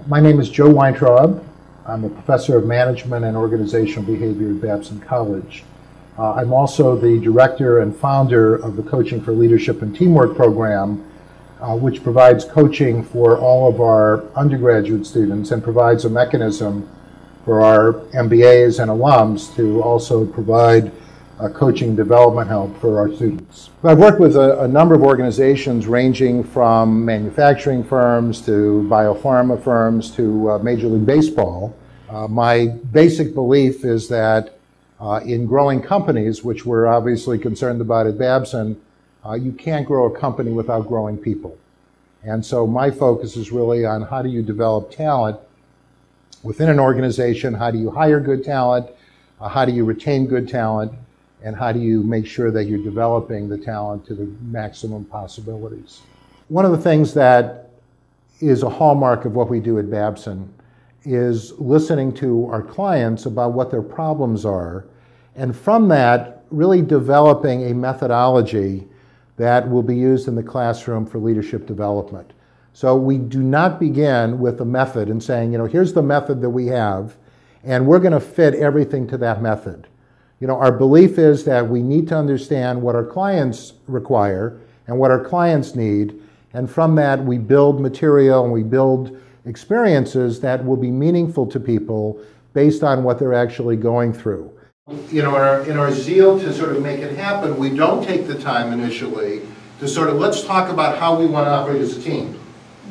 My name is Joe Weintraub. I'm a professor of management and organizational behavior at Babson College. I'm also the director and founder of the Coaching for Leadership and Teamwork program, which provides coaching for all of our undergraduate students and provides a mechanism for our MBAs and alums to also provide coaching development help for our students. I've worked with a number of organizations ranging from manufacturing firms to biopharma firms to Major League Baseball. My basic belief is that in growing companies, which we're obviously concerned about at Babson, you can't grow a company without growing people. And so my focus is really on how do you develop talent within an organization, how do you hire good talent, how do you retain good talent, and how do you make sure that you're developing the talent to the maximum possibilities. One of the things that is a hallmark of what we do at Babson is listening to our clients about what their problems are, and from that, really developing a methodology that will be used in the classroom for leadership development. So we do not begin with a method and saying, here's the method that we have, and we're going to fit everything to that method. Our belief is that we need to understand what our clients require and what our clients need, and from that we build material and we build experiences that will be meaningful to people based on what they're actually going through. In our zeal to sort of make it happen, we don't take the time initially to sort of, let's talk about how we want to operate as a team.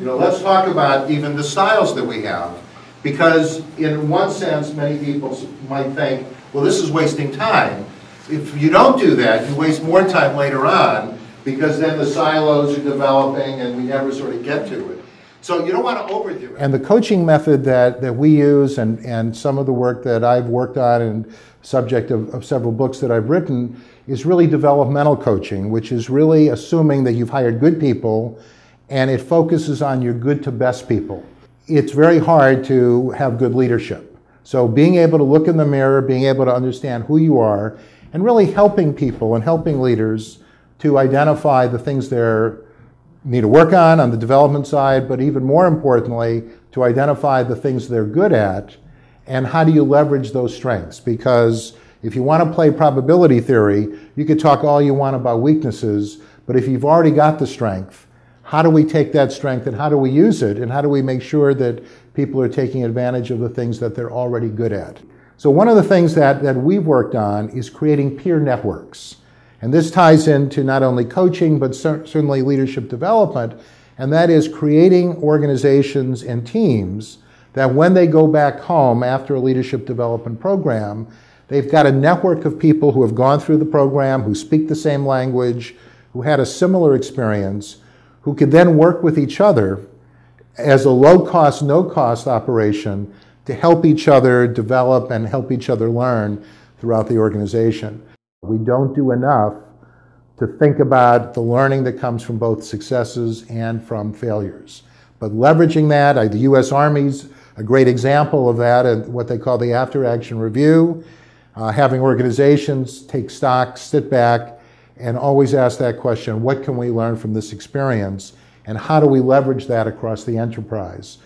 Let's talk about even the styles that we have. Because in one sense, many people might think, well, this is wasting time. If you don't do that, you waste more time later on, because then the silos are developing and we never sort of get to it. So you don't want to overdo it. And the coaching method that we use and some of the work that I've worked on and subject of several books that I've written is really developmental coaching, which is really assuming that you've hired good people and it focuses on your good to best people. It's very hard to have good leadership. So being able to look in the mirror, being able to understand who you are, and really helping people and helping leaders to identify the things they need to work on the development side, but even more importantly, to identify the things they're good at, and how do you leverage those strengths? Because if you want to play probability theory, you could talk all you want about weaknesses, but if you've already got the strength, how do we take that strength and how do we use it, and how do we make sure that people are taking advantage of the things that they're already good at? So one of the things that we've worked on is creating peer networks. And this ties into not only coaching, but certainly leadership development, and that is creating organizations and teams that when they go back home after a leadership development program, they've got a network of people who have gone through the program, who speak the same language, who had a similar experience, who could then work with each other as a low-cost, no-cost operation to help each other develop and help each other learn throughout the organization. We don't do enough to think about the learning that comes from both successes and from failures. But leveraging that, the U.S. Army's a great example of that, and what they call the after-action review, having organizations take stock, sit back, and always ask that question, what can we learn from this experience, and how do we leverage that across the enterprise?